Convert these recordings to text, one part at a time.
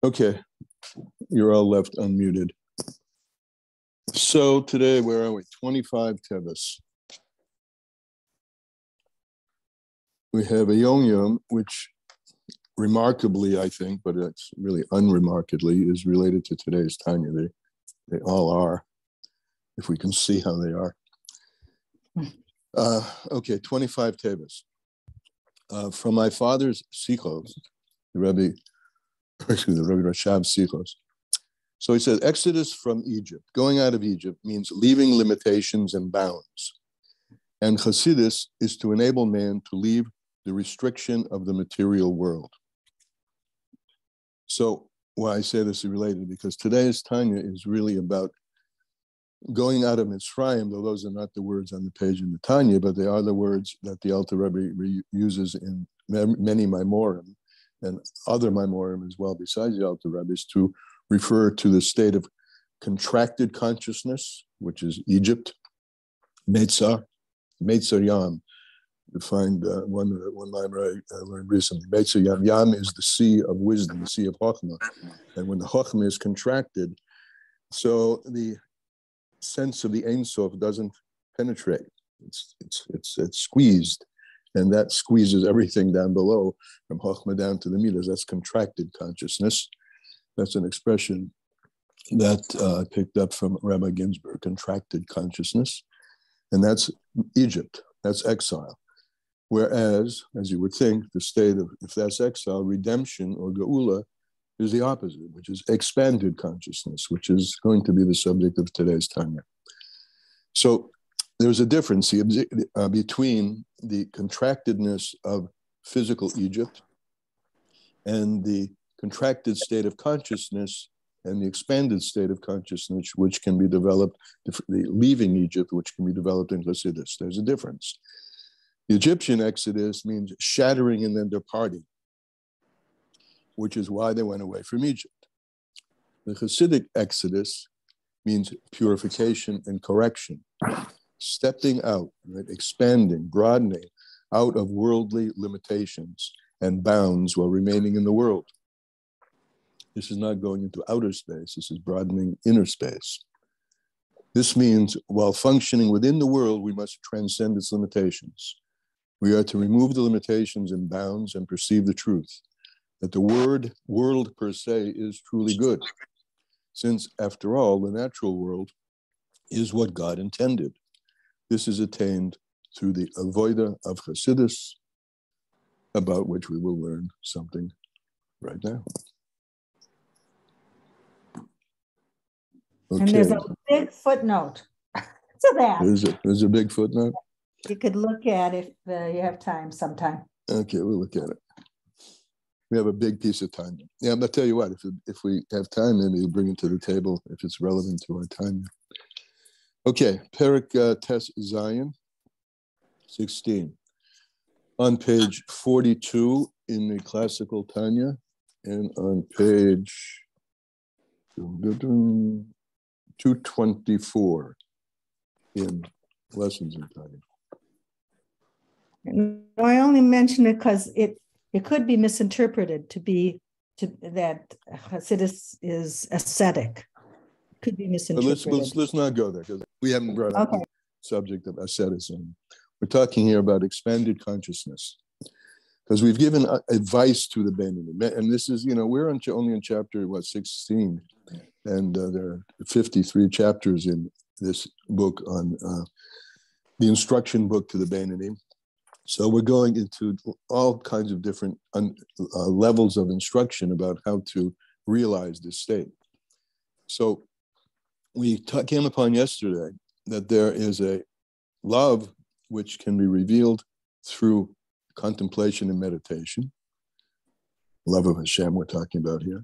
Okay, you're all left unmuted. So today, where are we? 25 Teves. We have a Yom, which remarkably, I think, but it's really unremarkably, is related to today's Tanya. They all are, if we can see how they are. Okay, 25 Teves. From my father's Sichos, the Rebbe Rashav Sichos. So he says, Exodus from Egypt, going out of Egypt, means leaving limitations and bounds. And Chassidus is to enable man to leave the restriction of the material world. So why I say this is related, because today's Tanya is really about going out of Mitzrayim, though those are not the words on the page in the Tanya, but they are the words that the Alter Rebbe uses in many Maimorim and other Maimorim as well, besides the Alter Rebbe's, to refer to the state of contracted consciousness, which is Egypt, Meitzar Yam. You find one Maimor I learned recently. Meitzar Yam. Yam is the sea of wisdom, the sea of Chokhmah. And when the Chokhmah is contracted, so the sense of the Ein Sof doesn't penetrate. It's squeezed, and that squeezes everything down below, from Chokhmah down to the Midas. That's contracted consciousness. That's an expression that I picked up from Rabbi Ginsburg, contracted consciousness. And that's Egypt, that's exile. Whereas, as you would think, the state of, if that's exile, redemption or Geula is the opposite, which is expanded consciousness, which is going to be the subject of today's Tanya. So there's a difference between the contractedness of physical Egypt and the contracted state of consciousness and the expanded state of consciousness, which can be developed, the leaving Egypt, which can be developed in Chassidus. There's a difference. The Egyptian exodus means shattering and then departing, which is why they went away from Egypt. The Chassidic exodus means purification and correction, stepping out, right? Expanding, broadening out of worldly limitations and bounds while remaining in the world. This is not going into outer space. This is broadening inner space. This means while functioning within the world, we must transcend its limitations. We are to remove the limitations and bounds and perceive the truth, that the world per se is truly good, since after all, the natural world is what God intended. This is attained through the avoida of Chassidus, about which we will learn something right now. Okay. And there's a big footnote to that. There's a big footnote? You could look at if you have time sometime. Okay, we'll look at it. We have a big piece of time. Yeah, I'll tell you what, if we have time, then we'll bring it to the table if it's relevant to our time. Okay, Perik Tes Zion, 16. On page 42 in the classical Tanya, and on page 224 in Lessons in Tanya. No, I only mention it because it could be misinterpreted that Hasidus is ascetic. It could be misinterpreted. Let's not go there, because we haven't brought up the subject of asceticism. We're talking here about expanded consciousness, because we've given advice to the Beinoni. And this is, we're only in chapter, 16, and there are 53 chapters in this book on the instruction book to the Beinoni. So we're going into all kinds of different levels of instruction about how to realize this state. So we came upon yesterday that there is a love which can be revealed through contemplation and meditation. Love of Hashem we're talking about here.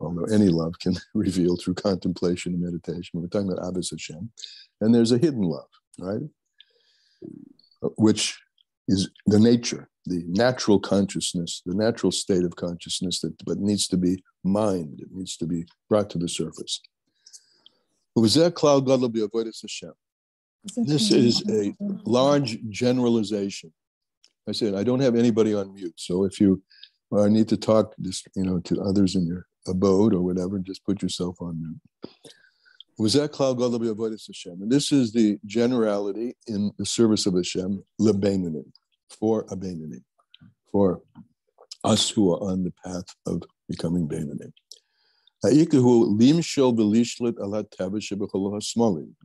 Although any love can reveal through contemplation and meditation. We're talking about Ahavas Hashem. And there's a hidden love, right? Which is the nature, the natural consciousness, the natural state of consciousness but needs to be mined. It needs to be brought to the surface. This is a large generalization. I said, I don't have anybody on mute. So if you need to talk to others in your abode or whatever, just put yourself on there. Was that Klal Gadol b'avodas Hashem? And this is the generality in the service of Hashem, lebeinanim, for a beinanim, for us who are on the path of becoming beinanim. Now,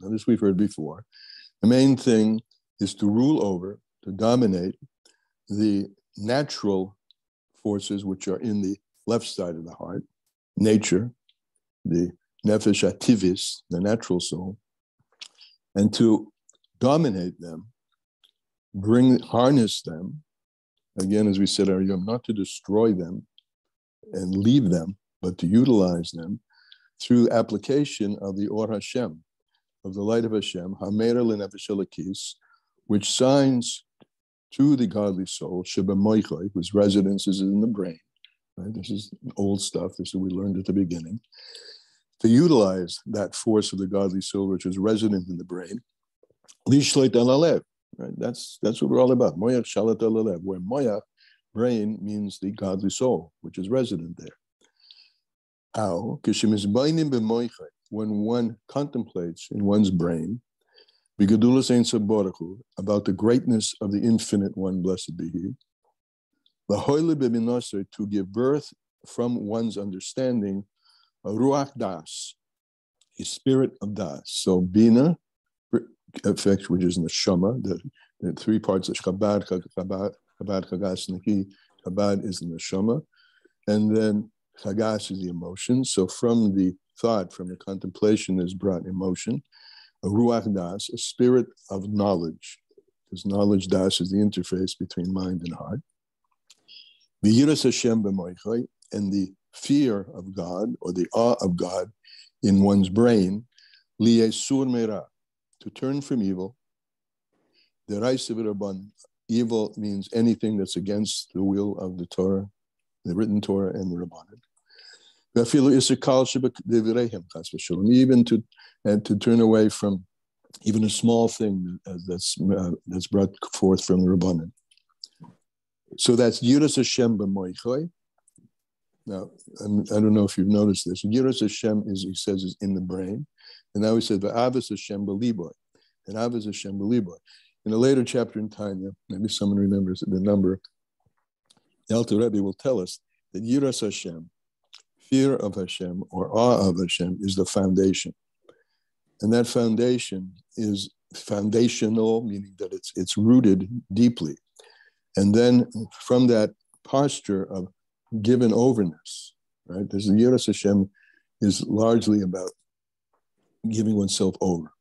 this we've heard before. The main thing is to rule over, to dominate the natural forces which are in the left side of the heart, nature, the nefesh teves, the natural soul, and to dominate them, harness them, again, as we said earlier, not to destroy them and leave them, but to utilize them through application of the Or Hashem, of the light of Hashem, Hameira L'Nefesh Elokis, which shines to the godly soul, Sheba Moichai, whose residence is in the brain. Right? This is old stuff. This is what we learned at the beginning. To utilize that force of the godly soul, which is resident in the brain, Lishloit Alalev. Right? That's what we're all about. Moyach Shalat Alalev, where Moyach, brain, means the godly soul, which is resident there. How? When one contemplates in one's brain about the greatness of the infinite one, blessed be he, to give birth from one's understanding, a ruach das, a spirit of das. So bina, effect, which is neshama, the three parts of Chabad, Chagas, Naki. Chabad is the neshama, and then Chagas is the emotion. So from the thought, from the contemplation is brought emotion. A ruach das, a spirit of knowledge, because knowledge das is the interface between mind and heart. The yiras Hashem b'moichai, and the fear of God or the awe of God in one's brain, liyesur meira, to turn from evil. The raisa v'rabban, evil means anything that's against the will of the Torah, the written Torah and the Rabbanan. Even to turn away from even a small thing that's brought forth from the Rabbanan. So that's Yiras Hashem b'moichai. Now, I don't know if you've noticed this. Yiras Hashem he says, is in the brain. And now he said, V'avas Hashem b'liboy. And Avas Hashem b'liboy. In a later chapter in Tanya, maybe someone remembers the number, the Alter Rebbe will tell us that Yiras Hashem, fear of Hashem or awe of Hashem, is the foundation. And that foundation is foundational, meaning that it's rooted deeply. And then from that posture of given overness, right? This Yiras Hashem is largely about giving oneself over.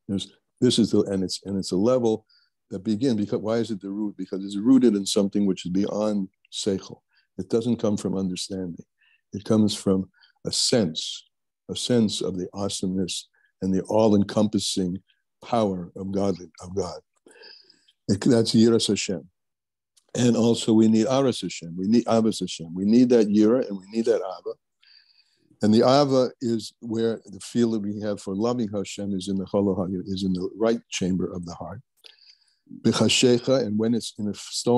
It's a level that begins, because why is it the root? Because it's rooted in something which is beyond seichel. It doesn't come from understanding. It comes from a sense of the awesomeness and the all-encompassing power of God. That's Yiras Hashem. And also we need Aras Hashem. We need Avas Hashem. We need that Yira and we need that Ava. And the Ava is where the feeling we have for loving Hashem is in the Choloha, is in the right chamber of the heart. B'chashecha, and when it's in a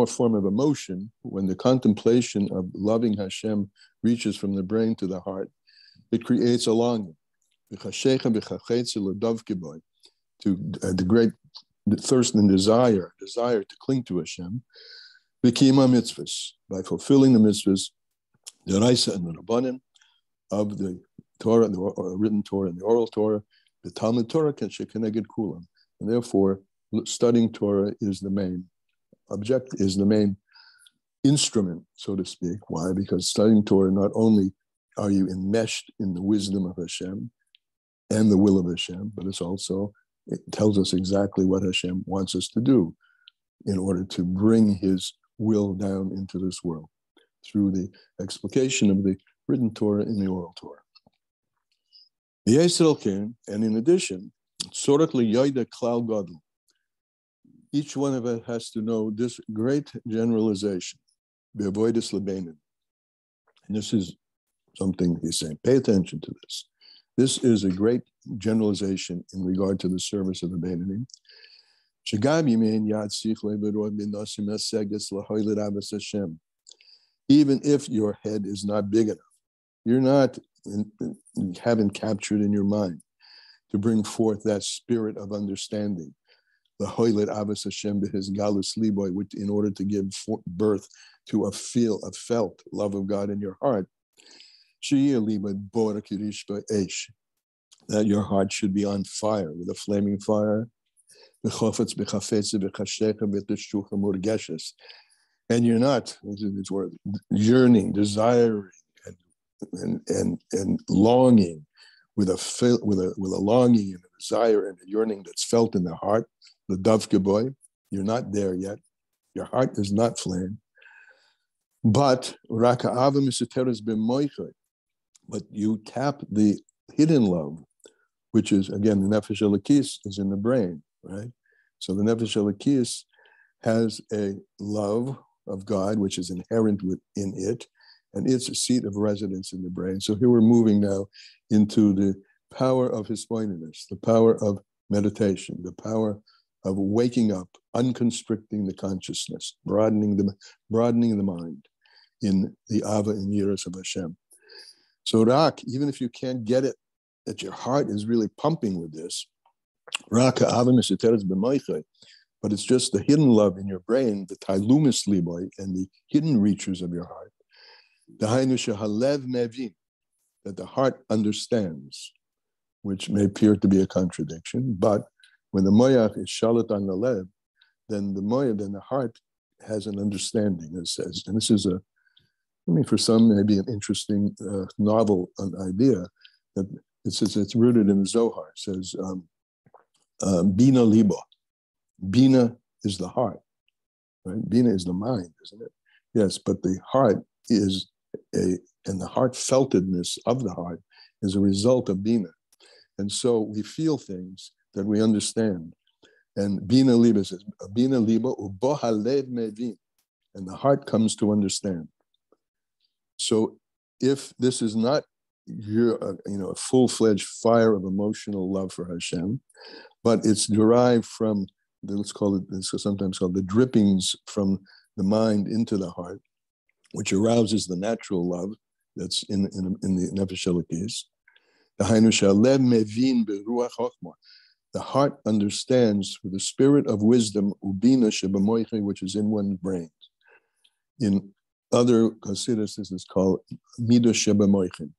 form of emotion, when the contemplation of loving Hashem reaches from the brain to the heart, it creates a longing. B'chashecha b'chachetze l'dav kiboy, to the great thirst and desire to cling to Hashem. B'kiyama mitzvahs, by fulfilling the mitzvahs, the Raisa and the Rabbanim of the Torah, the written Torah and the oral Torah, the Talmud Torah can shekeneged kulam, and therefore studying Torah is the main instrument, so to speak. Why? Because studying Torah, not only are you enmeshed in the wisdom of Hashem and the will of Hashem, but it tells us exactly what Hashem wants us to do in order to bring his will down into this world through the explication of the written Torah and the oral Torah. And in addition, each one of us has to know this great generalization, and this is something he's saying, pay attention to this. This is a great generalization in regard to the service of the Beinanim. Even if your head is not big enough, You're not, you haven't captured in your mind to bring forth that spirit of understanding. The Hoylet Avos Hashem B'His Galus Liboy, which in order to give birth to a felt love of God in your heart, that your heart should be on fire with a flaming fire. And you're not, this word, yearning, desiring, and longing with a longing and a desire and a yearning that's felt in the heart, the Dovke boy. You're not there yet. Your heart is not flame. But but you tap the hidden love, which is, again, the Nefesh Elokis is in the brain, right? So the Nefesh Elokis has a love of God, which is inherent within it, and it's a seat of residence in the brain. So here we're moving now into the power of hispoinedness, the power of meditation, the power of waking up, unconstricting the consciousness, broadening the mind in the Ava and Yiras of Hashem. So Rak, even if you can't get it, that your heart is really pumping with this, Rak Ava Meseteres B'Moichai, but it's just the hidden love in your brain, the Tailumis Liboy, and the hidden reaches of your heart. Dahainu shehalev mevin, that the heart understands, which may appear to be a contradiction, but when the moyach is shalat on the lev, then the heart has an understanding, it says. And this is for some, maybe an interesting novel idea, that it says it's rooted in the Zohar. It says, Bina libo. Bina is the heart, right? Bina is the mind, isn't it? Yes, but the heart is and the heartfeltedness of the heart is a result of Bina. And so we feel things that we understand. And Bina liba says, Bina liba ubohalev mevin, and the heart comes to understand. So if this is not a full-fledged fire of emotional love for Hashem, but it's derived from it's sometimes called the drippings from the mind into the heart, which arouses the natural love that's in the Nefesh Elokis. The heart understands through the spirit of wisdom, ubina shebemoiche, which is in one's brain. In other Hasidus, this is called midah shebemoiche,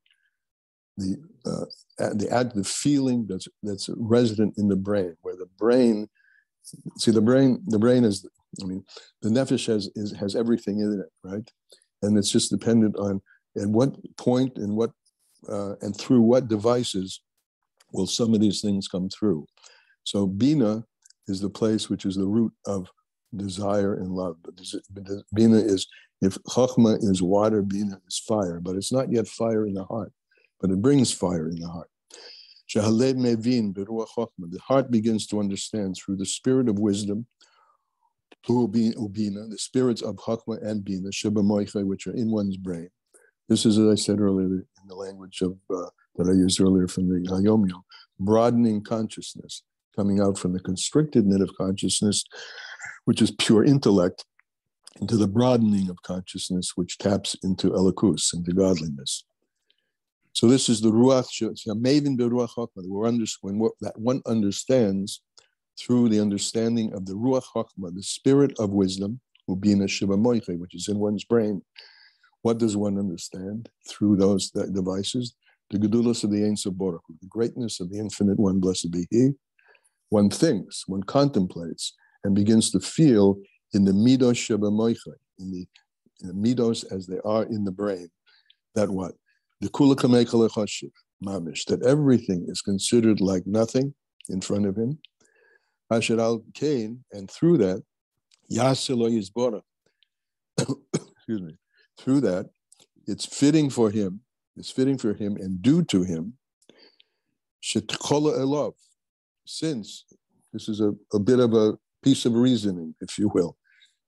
the feeling that's resident in the brain, where the brain. See, the brain is, the nefesh has everything in it, right? And it's just dependent on at what point and and through what devices will some of these things come through. So Bina is the place which is the root of desire and love. Bina is, if Chachma is water, Bina is fire, but it's not yet fire in the heart, but it brings fire in the heart. The heart begins to understand through the spirit of wisdom, the spirits of Chachma and Bina, which are in one's brain. This is, as I said earlier, in the language of that I used earlier from the Hayom-Yom, broadening consciousness, coming out from the constricted net of consciousness, which is pure intellect, into the broadening of consciousness, which taps into Elokus, into godliness. So this is the Ruach, Mavin Beruach Chokmah, that one understands through the understanding of the Ruach Chokmah, the spirit of wisdom, Ubina Shiva Moiche, which is in one's brain. What does one understand through those devices? The Gedulos of the Ein Sof Baruch Hu, the greatness of the infinite one, blessed be He. One thinks, one contemplates, and begins to feel in the Midos Shiva Moiche, in the Midos as they are in the brain, that what? The Kula Kamei Kol Echoshiv, Mamish, that everything is considered like nothing in front of him. Asher al Kain, and through that, Yaselo Yizbora, excuse me, through that, it's fitting for him and due to him, Shetkola Elov, since, this is a bit of a piece of reasoning, if you will,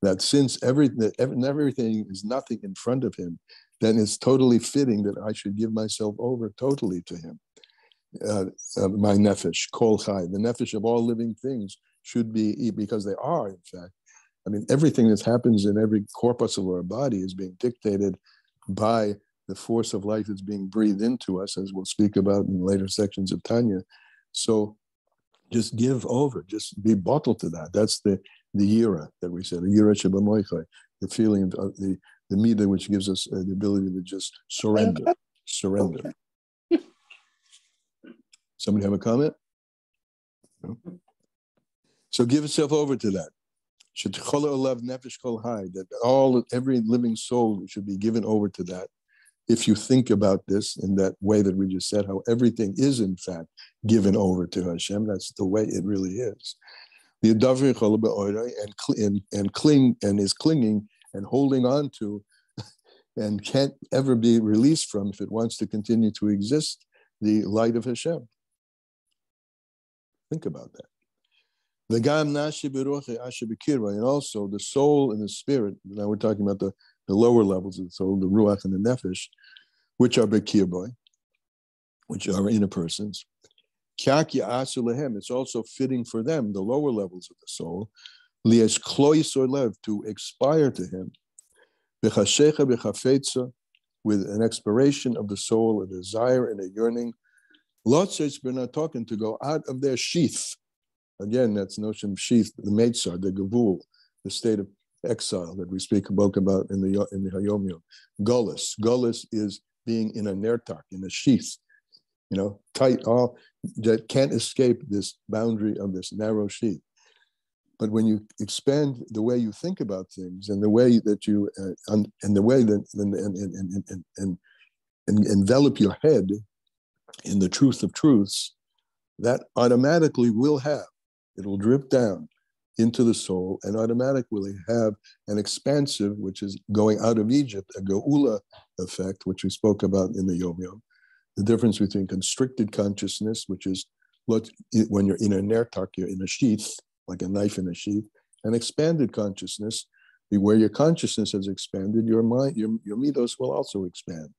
that since everything is nothing in front of him, then it's totally fitting that I should give myself over totally to him. My nefesh, kol chai, the nefesh of all living things should be, because they are, in fact. Everything that happens in every corpus of our body is being dictated by the force of life is being breathed into us, as we'll speak about in later sections of Tanya. So just give over, just be bottled to that. That's the yira that we said, the yira shebamoichai, the feeling of the midah, which gives us the ability to just surrender. Somebody have a comment? No? So give yourself over to that. That every living soul should be given over to that. If you think about this in that way that we just said, how everything is in fact given over to Hashem, that's the way it really is. And cling and is clinging and holding on to and can't ever be released from, if it wants to continue to exist, the light of Hashem. Think about that. And also the soul and the spirit. Now we're talking about the lower levels of the soul, the ruach and the nefesh, which are bekirboy, which are inner persons. It's also fitting for them, the lower levels of the soul, to expire to him, with an expiration of the soul, a desire and a yearning. We're not talking to go out of their sheath. Again, that's the notion of sheath, the meitzar, the gavul, the state of exile that we spoke about in the Hayom Yom. Gullus is being in a nertak, in a sheath, tight, all that can't escape this boundary of this narrow sheath. But when you expand the way you think about things and the way that you and the way that and envelop your head in the truth of truths, that automatically it'll drip down into the soul and automatically have an expansive, which is going out of Egypt, a geula effect, which we spoke about in the Yom Yom. The difference between constricted consciousness, which is when you're in a nertak, you're in a sheath, like a knife in a sheath, and expanded consciousness, where your consciousness has expanded, your mind, your midos will also expand.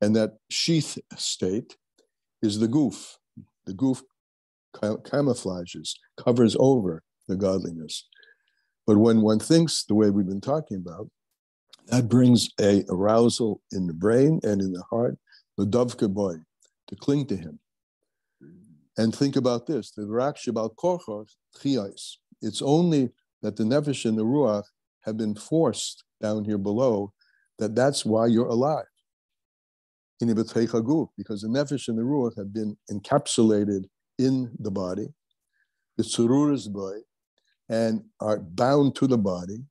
And that sheath state is the goof. The goof camouflages, covers over the godliness. But when one thinks the way we've been talking about, that brings a arousal in the brain and in the heart, the dovka boy, to cling to him. And think about this, the rak shebal korchos chiyais. It's only that the nefesh and the ruach have been forced down here below, that's why you're alive. Because the nefesh and the ruach have been encapsulated in the body, the tsururas boy, and are bound to the body.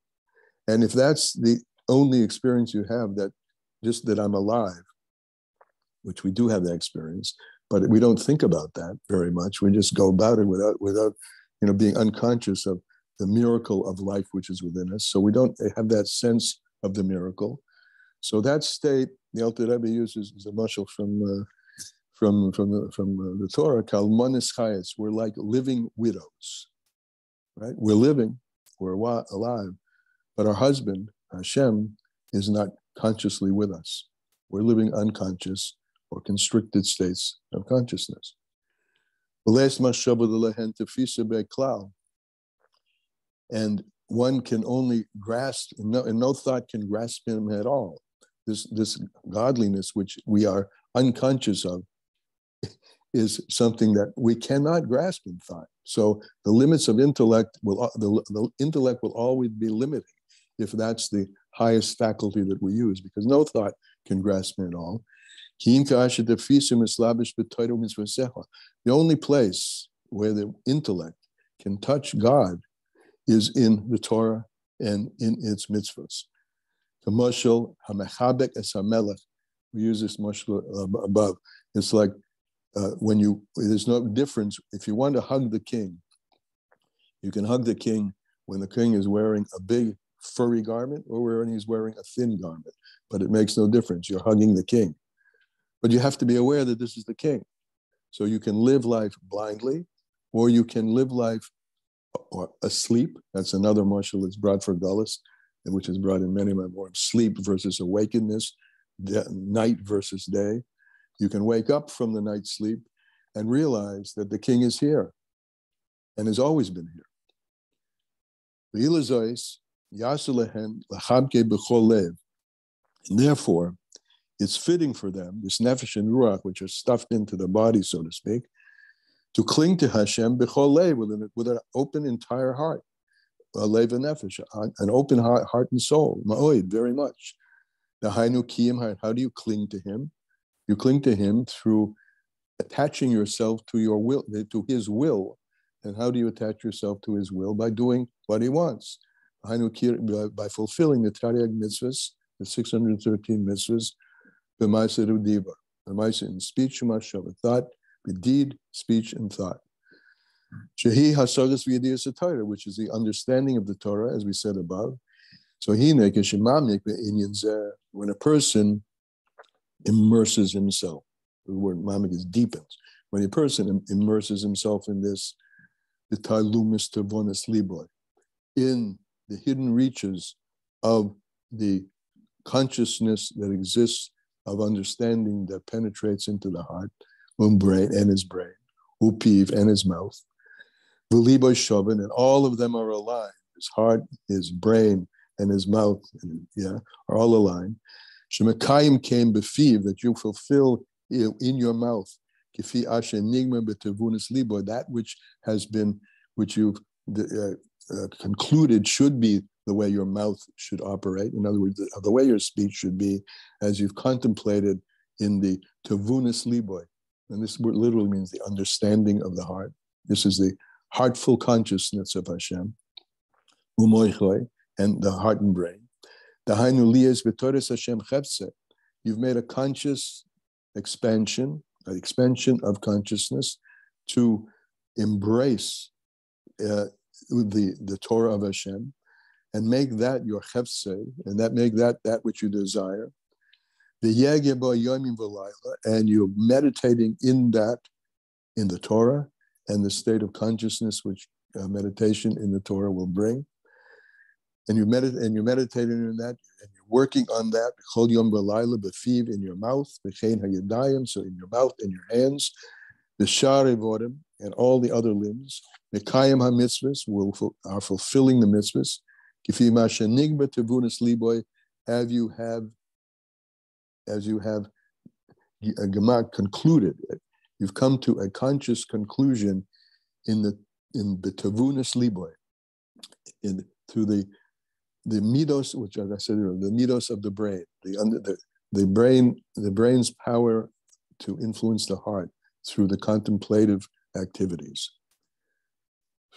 And if that's the only experience you have, that I'm alive, which we do have that experience, but we don't think about that very much. We just go about it without being unconscious of the miracle of life which is within us. So we don't have that sense of the miracle. So that state, the Alter Rebbe uses as a mashal from the Torah, kalmonis chayes. We're like living widows, right? We're living, we're alive, but our husband, Hashem, is not consciously with us. We're living unconscious or constricted states of consciousness. And one can only grasp, and no thought can grasp him at all. This godliness which we are unconscious of is something that we cannot grasp in thought. So the limits of intellect the intellect will always be limiting if that's the highest faculty that we use, because no thought can grasp it at all. The only place where the intellect can touch God is in the Torah and in its mitzvahs. We use this mashal above. It's like there's no difference. If you want to hug the king, you can hug the king when the king is wearing a big furry garment or when he's wearing a thin garment, but it makes no difference. You're hugging the king. But you have to be aware that this is the king. So you can live life blindly, or you can live life or asleep. That's another mashal that's brought for Gullus, and which is brought in many more. Sleep versus awakeness, night versus day. You can wake up from the night sleep and realize that the king is here and has always been here. And therefore, it's fitting for them, this nefesh and ruach, which are stuffed into the body, so to speak, to cling to Hashem b'chol lev, with an open entire heart, lev and nefesh, an open heart and soul, ma'oid, very much. The hainu kiyim, how do you cling to him? You cling to him through attaching yourself to your will, to his will. And how do you attach yourself to his will? By doing what he wants. By fulfilling the Taryag mitzvahs, the 613 mitzvahs, b'maaseh u'dibar, b'maaseh in speech, b'mashava, thought, b'deed, speech, and thought. Shehi hasagas v'yediyas Torah, which is the understanding of the Torah, as we said above. So when a person immerses himself, the word mamik is deepens. When a person immerses himself in this, the talumis tavonis liboy, in the hidden reaches of the consciousness that exists of understanding that penetrates into the heart, brain and his brain, upiv and his mouth, v'liboy shoven, and all of them are aligned. His heart, his brain, and his mouth, are all aligned. Shemekayim came befiv, that you fulfill in your mouth, kifi ashe nigma b'tevunis libo, that which you've concluded should be the way your mouth should operate. In other words, the way your speech should be, as you've contemplated in the tevunis libo. And this word literally means the understanding of the heart. This is the heartful consciousness of Hashem, umoichoi, and the heart and brain. You've made a conscious expansion of consciousness to embrace the Torah of Hashem and make that your chefse, and make that which you desire. And you're meditating in that, in the Torah, and the state of consciousness which meditation in the Torah will bring. And you're meditating in that, and you're working on that. Chol yom v'layla b'fiv, in your mouth, v'chein hayadayim, so in your mouth and your hands, v'shar evodim, and all the other limbs. V'kayim ha-mitzvahs, are fulfilling the mitzvahs. Kifi ma shenigba tevunas liboy, as you have concluded. You've come to a conscious conclusion in the tevunas liboy, through the midos, which, as I said earlier, the midos of the brain, the brain's power to influence the heart through the contemplative activities.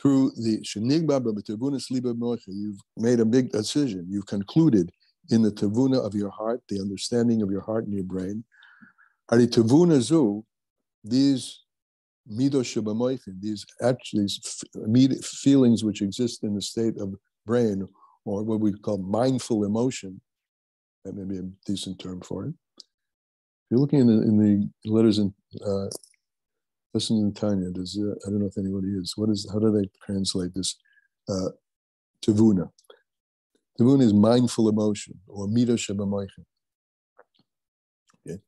Through the shenigba b'tevunas liba mocha, you've made a big decision. You've concluded in the tevuna of your heart, the understanding of your heart and your brain. Hari tevuna zu, these midos shebamoichin, these actually feelings which exist in the state of brain, or what we call mindful emotion. That may be a decent term for it. If you're looking in the letters in listen to Tanya, I don't know if anybody is. How do they translate this? Tevuna. Tevuna is mindful emotion, or midah shebamoichin. Okay.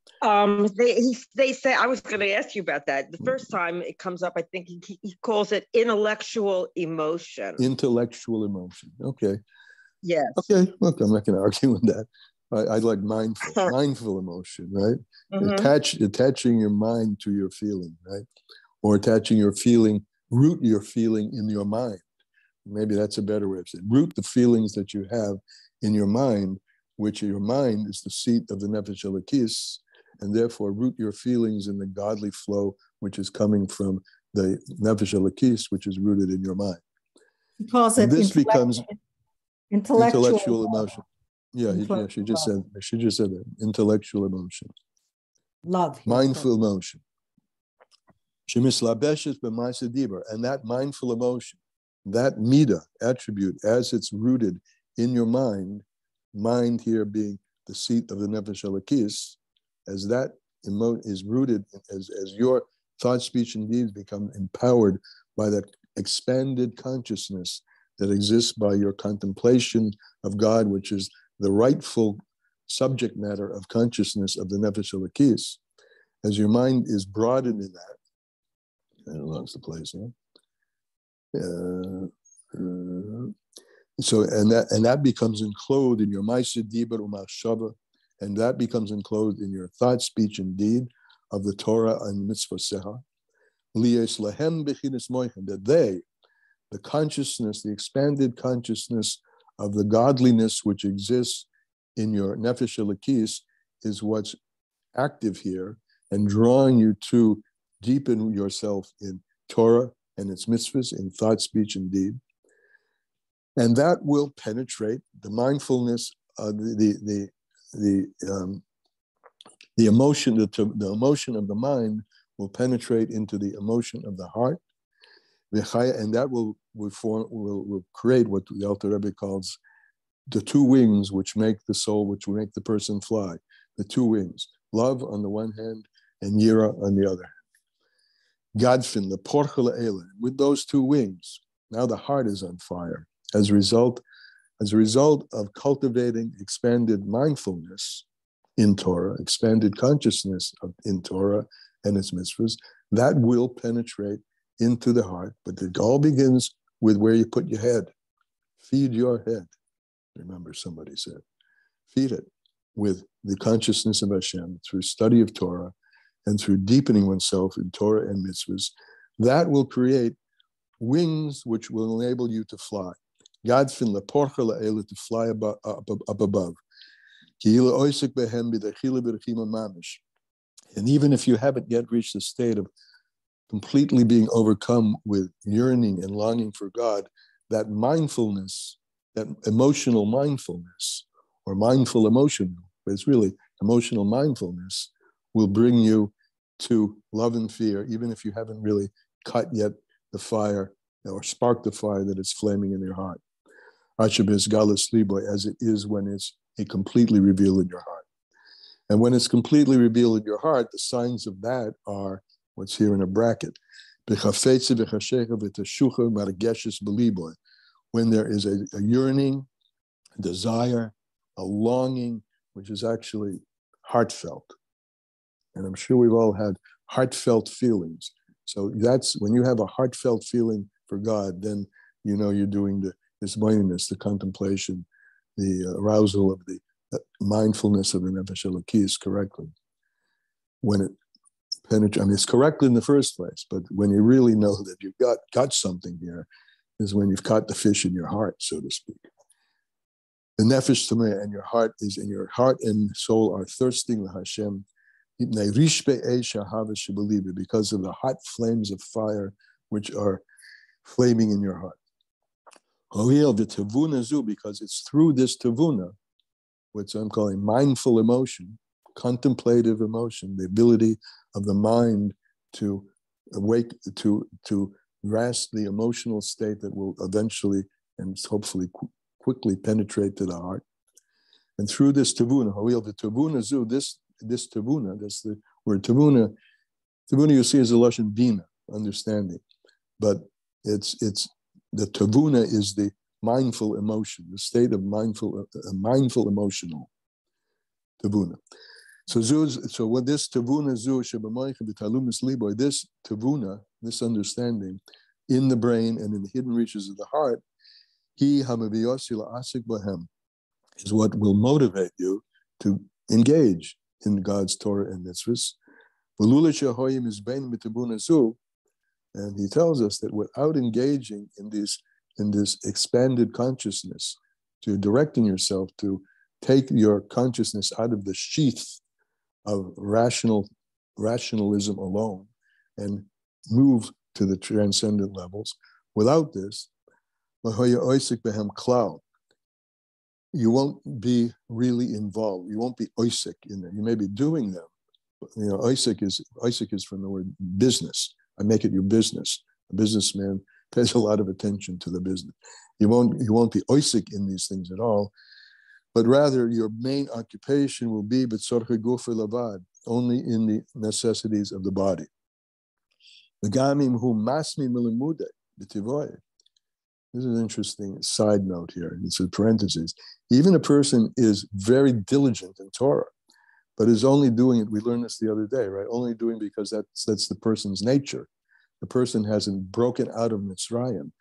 They say, I was going to ask you about that. The first time it comes up, I think he calls it intellectual emotion. Intellectual emotion. Okay. Yes. Okay. Look, I'm not going to argue with that. I like mindful emotion, right? Mm-hmm. Attaching your mind to your feeling, right? Or attaching your feeling, root your feeling in your mind. Maybe that's a better way of saying it. Root the feelings that you have in your mind, which your mind is the seat of the nefesh elokis, and therefore root your feelings in the godly flow, which is coming from the nefesh elokis, which is rooted in your mind. He calls it this becomes intellectual emotion. Yeah, she just said that. Intellectual emotion. Love. Mindful emotion. And that mindful emotion, that midah attribute, as it's rooted in your mind here being the seat of the nefesh elokis, as that is rooted, as your thought, speech, and deeds become empowered by that expanded consciousness that exists by your contemplation of God, which is the rightful subject matter of consciousness of the nefesh elokis. As your mind is broadened in that, I lost the place, huh? So that becomes enclosed in your ma'aseh dibur u'machshava, and that becomes enclosed in your thought, speech, and deed of the Torah and mitzvah. That they, the consciousness, the expanded consciousness of the godliness which exists in your nefesh elokis, is what's active here and drawing you to deepen yourself in Torah and its mitzvahs, in thought, speech, and deed. And that will penetrate the mindfulness, the emotion, the emotion of the mind will penetrate into the emotion of the heart, and that will create what the Alter Rebbe calls the two wings which make the soul, which will make the person fly. The two wings, love on the one hand and yira on the other hand. Gadfin, the porchel eila, with those two wings, now the heart is on fire. As a result of cultivating expanded mindfulness in Torah, expanded consciousness in Torah and its mitzvahs, that will penetrate into the heart. But it all begins with where you put your head. Feed your head. Remember, somebody said, feed it with the consciousness of Hashem through study of Torah and through deepening oneself in Torah and mitzvahs. That will create wings which will enable you to fly. Gadfin leporcha la'ela, to fly up above. And even if you haven't yet reached the state of completely being overcome with yearning and longing for God, that mindfulness, that emotional mindfulness, or mindful emotion, but it's really emotional mindfulness, will bring you to love and fear, even if you haven't really cut yet the fire or sparked the fire that is flaming in your heart. As it is when it's completely revealed in your heart. And when it's completely revealed in your heart, the signs of that are what's here in a bracket. When there is a yearning, a desire, a longing, which is actually heartfelt. And I'm sure we've all had heartfelt feelings. So that's when you have a heartfelt feeling for God, then you know you're doing this mindfulness, the contemplation, the arousal of the mindfulness of the nefesh elokis correctly. When it penetrates, I mean, it's correctly in the first place, but when you really know that you've got something here, is when you've caught the fish in your heart, so to speak. The nefesh tameh, and your heart and soul are thirsting to Hashem, because of the hot flames of fire which are flaming in your heart. Because it's through this tavuna, which I'm calling mindful emotion, contemplative emotion, the ability of the mind to awake, to grasp the emotional state that will eventually and hopefully quickly penetrate to the heart. And through this tavuna, this tavuna, that's the word tavuna. Tavuna, you see, is a lashon bina, understanding, but it's the tavuna is the mindful emotion, the state of mindful emotional tavuna. So what this tavuna this tavuna, this understanding in the brain and in the hidden reaches of the heart, is what will motivate you to engage in God's Torah and mitzvahs. And he tells us that without engaging in this expanded consciousness, to directing yourself to take your consciousness out of the sheath of rationalism alone and move to the transcendent levels, without this, you won't be really involved. You won't be oisik in them. You may be doing them. You know, oisik is from the word business. I make it your business. A businessman pays a lot of attention to the business. You won't be oisik in these things at all, but rather your main occupation will be b'tzorchei gufa lavad, only in the necessities of the body. V'gamim hu masmi milimude b'tivoy. This is an interesting side note here. It's in parentheses. Even a person is very diligent in Torah, but is only doing it, we learned this the other day, right? Only doing because that's the person's nature. The person hasn't broken out of Mitzrayim.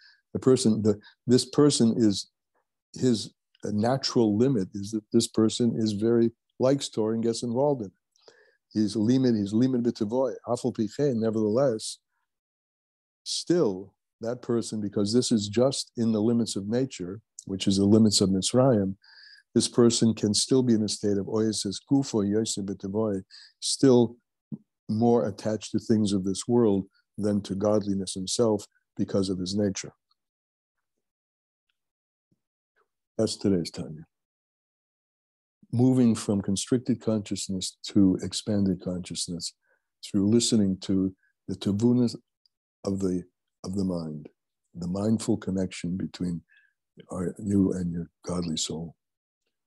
This person is, his natural limit is that this person is very likes Torah and gets involved in it. He's limit b'tevoy. Afal pichein, nevertheless, still that person, because this is just in the limits of nature, which is the limits of Mitzrayim, this person can still be in a state of oasis gufo yosef b'tevoy, still more attached to things of this world than to godliness himself because of his nature. That's today's Tanya. Moving from constricted consciousness to expanded consciousness through listening to the tavunas of the mind, the mindful connection between you and your godly soul,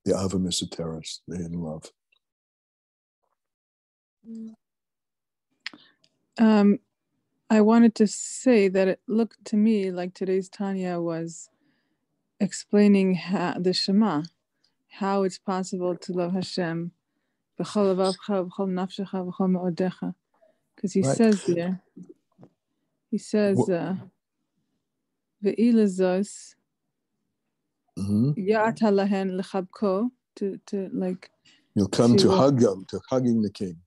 the Ava Misoteros, the hidden love. I wanted to say that it looked to me like today's Tanya was explaining how, the Shema, how it's possible to love Hashem, because he says there, he says, Ve'ilazos, Ya'ata lahen lechabko, to like, you'll come to hug them, to hugging the king.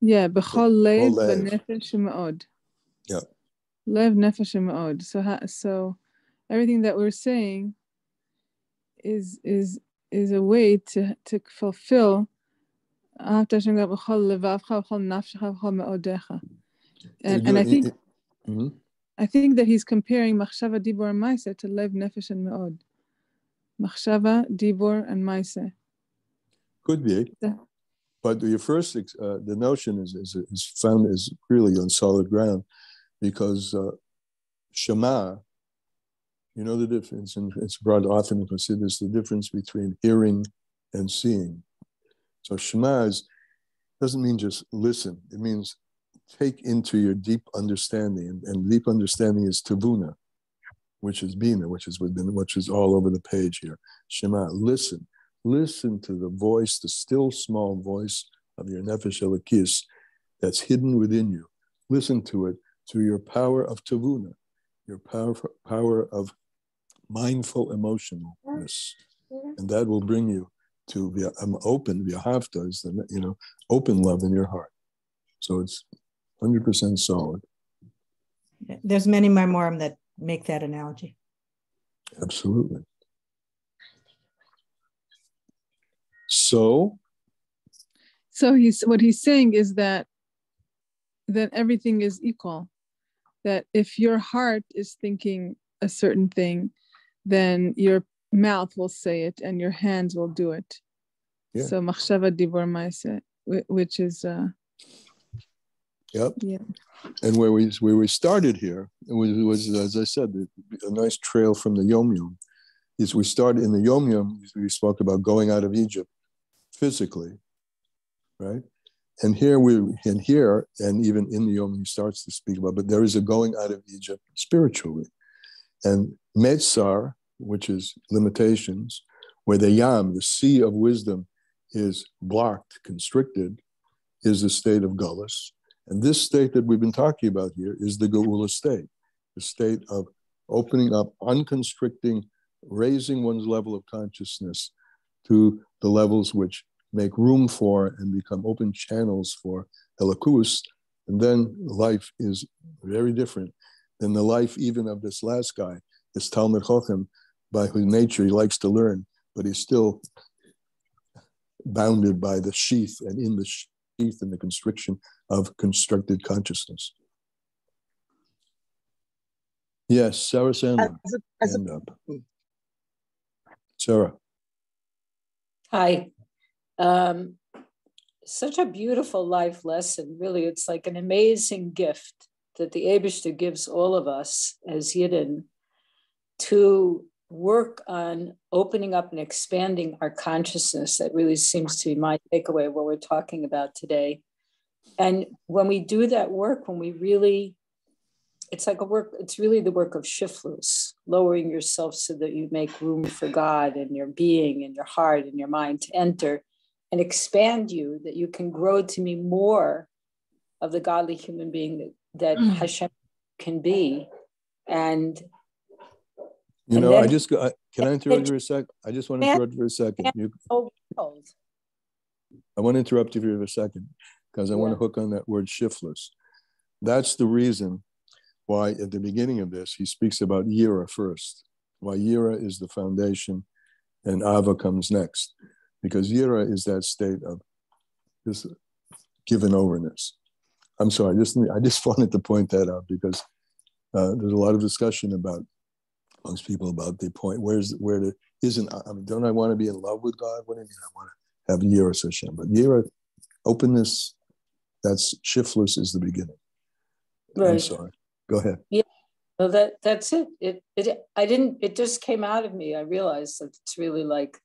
Yeah, b'chol lev v'nefesh ma'od. Yeah. Lev nefesh ma'od. So everything that we're saying is a way to fulfill and I think I think that he's comparing machshava, dibur, and maaseh to lev, nefesh, and me'od. Machshava, dibur, and maaseh. Could be, but your first the notion is found is really on solid ground, because Shema, you know the difference, and it's brought often considered as the difference between hearing and seeing. So Shema doesn't mean just listen. It means take into your deep understanding, and deep understanding is tavuna, which is bina, which is all over the page here. Shema, listen to the voice, the still small voice of your nefesh elokis that's hidden within you. Listen to it through your power of tavuna, your power of mindful emotionalness, and that will bring you to be open. V'ahavta is the open love in your heart. So it's 100% solid. There's many Maimorim that make that analogy. Absolutely. So what he's saying is that everything is equal. That if your heart is thinking a certain thing, then your mouth will say it and your hands will do it. Yeah. So machshava dibur maaseh, which is yep. Yeah. And where we started here, it was as I said, a nice trail from the Yom Yom. Is we started in the Yom Yom, we spoke about going out of Egypt physically, right? And here and even in the Yom Yom he starts to speak about, but there is a going out of Egypt spiritually. And Metzar, which is limitations, where the Yam, the sea of wisdom, is blocked, constricted, is the state of Gullus. And this state that we've been talking about here is the Geula state, the state of opening up, unconstricting, raising one's level of consciousness to the levels which make room for and become open channels for Elokus. And then life is very different than the life even of this last guy, this Talmud Chochem, by whose nature he likes to learn, but he's still bounded by the sheath, and in the sheath and the constriction of constructed consciousness. Yes, Sarah Sandler, hand up. Sarah. Hi. Such a beautiful life lesson. Really, it's like an amazing gift that the Eibishter gives all of us as Yidden to work on opening up and expanding our consciousness. That really seems to be my takeaway of what we're talking about today. And when we do that work, when we really, it's like it's really the work of shiflus, lowering yourself so that you make room for God and your being and your heart and your mind to enter and expand you, that you can grow to be more of the godly human being that Hashem can be. And can I interrupt you for a second? I just want to interrupt for a second. I want to interrupt you for a second because I want to hook on that word shiftless. That's the reason why at the beginning of this, he speaks about Yira first, why Yira is the foundation and Ava comes next. Because Yira is that state of this given overness. I'm sorry, I just wanted to point that out because there's a lot of discussion about amongst people about the point, don't I want to be in love with God? What do you mean I want to have Yira Hashem? But Yira, openness, that's shiftless is the beginning. Right. I'm sorry. Go ahead. Yeah. Well, that's it. It just came out of me. I realized that it's really like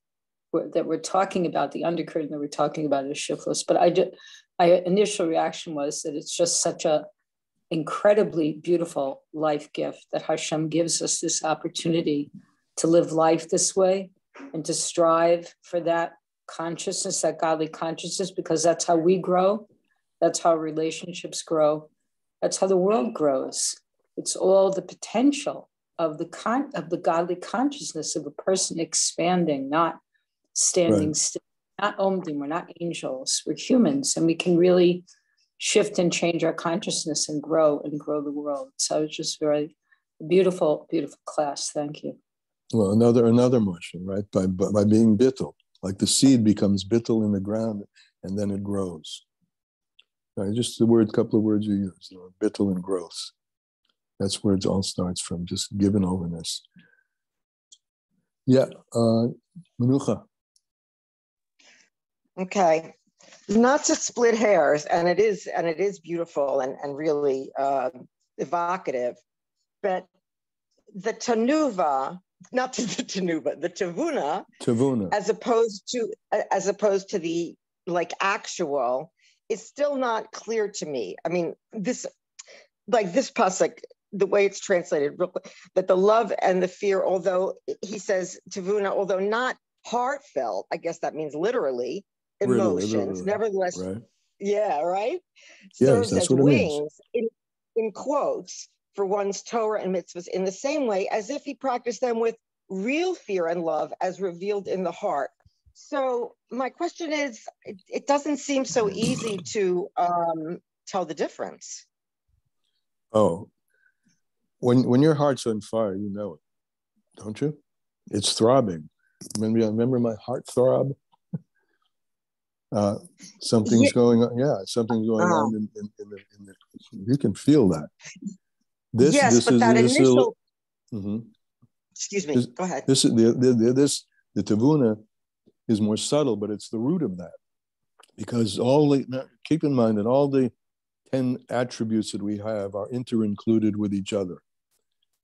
that we're talking about the undercurrent that we're talking about is shiftless. But my initial reaction was that it's just such a incredibly beautiful life gift that Hashem gives us this opportunity to live life this way and to strive for that consciousness, that godly consciousness, because that's how we grow. That's how relationships grow. That's how the world grows. It's all the potential of the godly consciousness of a person expanding, not standing still, not omdim. We're not angels. We're humans, and we can really shift and change our consciousness and grow the world. So it's just very beautiful, beautiful class. Thank you. Well, another motion, right? By being bittul, like the seed becomes bittul in the ground, and then it grows. Right? Just couple of words you use, bittul and growth. That's where it all starts from, just given overness. Yeah, Menucha. Okay, not to split hairs, and it is beautiful and really evocative, but the tanuva, not the tanuva, the tavuna, as opposed to the like actual, is still not clear to me. I mean, this pasuk, the way it's translated, that the love and the fear, although he says tavuna, although not heartfelt, I guess that means literally emotions, nevertheless, right. Yeah, right? Yes, Serves as wings in quotes for one's Torah and mitzvahs in the same way as if he practiced them with real fear and love as revealed in the heart. So my question is, it doesn't seem so easy to tell the difference. Oh, when your heart's on fire, you know it, don't you? It's throbbing. Remember my heart throb? Something's going on. Yeah, something's going on in the. You can feel that. Excuse me. Go ahead. The tavuna is more subtle, but it's the root of that, because keep in mind that all the 10 attributes that we have are inter-included with each other.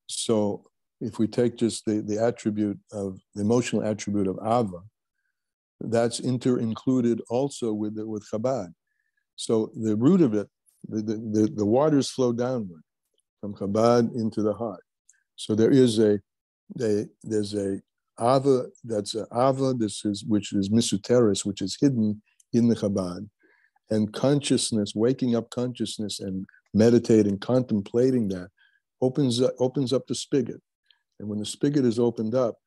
So if we take just the attribute of the emotional attribute of Ava, that's inter-included also with Chabad. So the root of it, the waters flow downward from Chabad into the heart. So there's a Ava, that's a Ava, which is Misuteris, which is hidden in the Chabad, and consciousness, waking up consciousness and meditating, contemplating that, opens up the spigot. And when the spigot is opened up,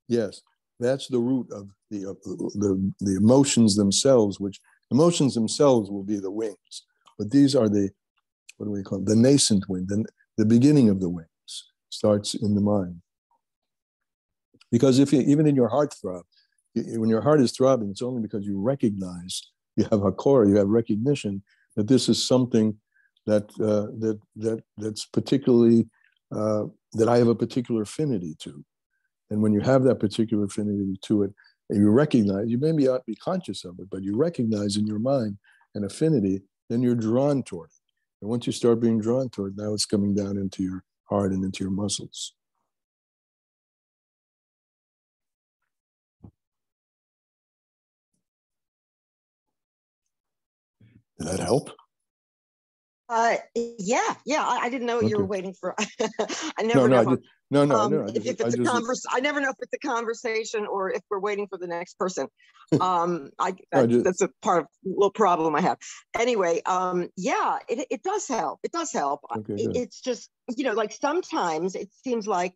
yes, that's the root of the emotions themselves, which emotions themselves will be the wings. But these are the nascent wing, the beginning of the wings starts in the mind. Because even in your heart throb, when your heart is throbbing, it's only because you recognize, you have hakor, you have recognition that this is something that's particularly, that I have a particular affinity to. And when you have that particular affinity to it, and you recognize, you maybe not be conscious of it, but you recognize in your mind an affinity, then you're drawn toward it. And once you start being drawn toward it, now it's coming down into your heart and into your muscles. Did that help? Yeah. I didn't know you were waiting for. I never know. I never know if it's a conversation or if we're waiting for the next person. That's a little problem I have. Anyway, it does help. It does help. Okay, it's just, like sometimes it seems like.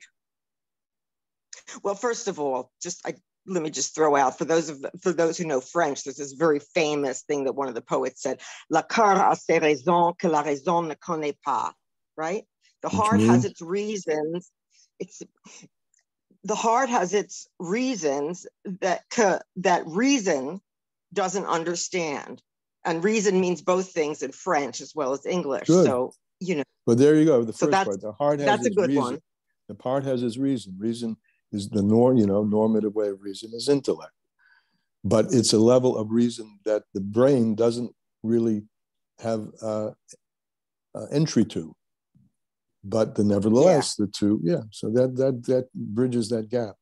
Well, first of all, let me just throw out for those who know French, there's this very famous thing that one of the poets said, "Le cœur a ses raisons que la raison ne connaît pas." Right? The heart has its reasons. The heart has its reasons that reason doesn't understand, and reason means both things in French as well as English. Good. So But there you go. The first part, the heart has its reason. One. The heart has its reason. Reason is the normative way of reason is intellect. But it's a level of reason that the brain doesn't really have entry to. But nevertheless, the two, so that bridges that gap,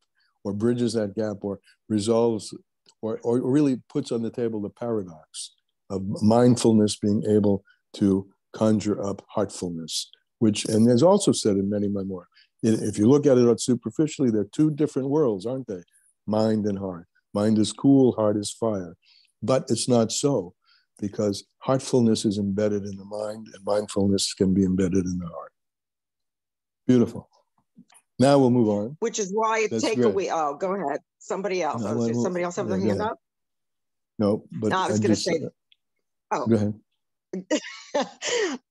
or resolves, or really puts on the table the paradox of mindfulness being able to conjure up heartfulness, and is also said in many memoirs. If you look at it superficially, they're two different worlds, aren't they? Mind and heart. Mind is cool, heart is fire. But it's not so, because heartfulness is embedded in the mind, and mindfulness can be embedded in the heart. Beautiful. Now we'll move on. Which is why it's takeaway. Oh, go ahead. Somebody else. Did somebody else have their hand up? No, but no, I was going to say. Oh, go ahead.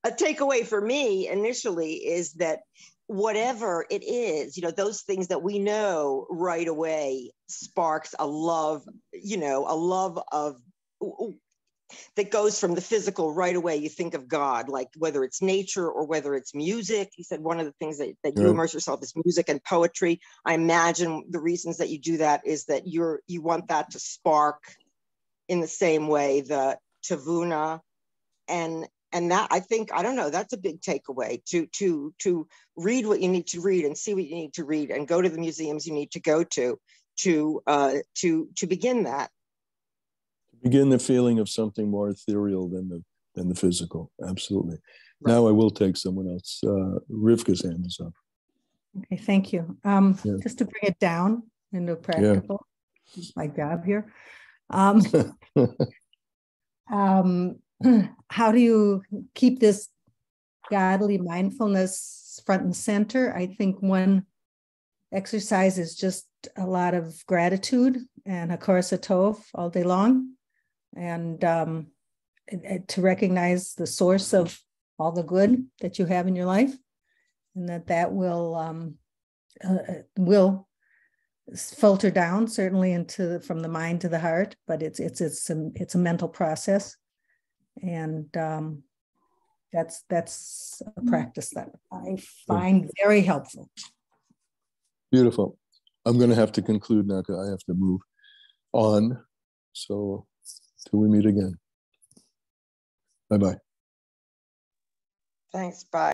A takeaway for me initially is that whatever it is, those things that we know right away sparks a love, a love of that goes from the physical right away. You think of God, like whether it's nature or whether it's music. You said one of the things that you immerse yourself is music and poetry. I imagine the reasons that you do that is that you want that to spark in the same way the Tavuna, and that, I think, I don't know, that's a big takeaway, to read what you need to read and see what you need to read and go to the museums you need to go to begin that. Begin the feeling of something more ethereal than the physical. Absolutely. Right. Now I will take someone else. Rivka's hand is up. Okay, thank you. Just to bring it down into practical, my job here. How do you keep this godly mindfulness front and center? I think one exercise is just a lot of gratitude and Hakara Tov all day long, and to recognize the source of all the good that you have in your life, and that will filter down certainly from the mind to the heart, but it's a mental process, and that's a practice that I find very helpful. Beautiful. I'm going to have to conclude now because I have to move on. So till we meet again. Bye-bye. Thanks. Bye.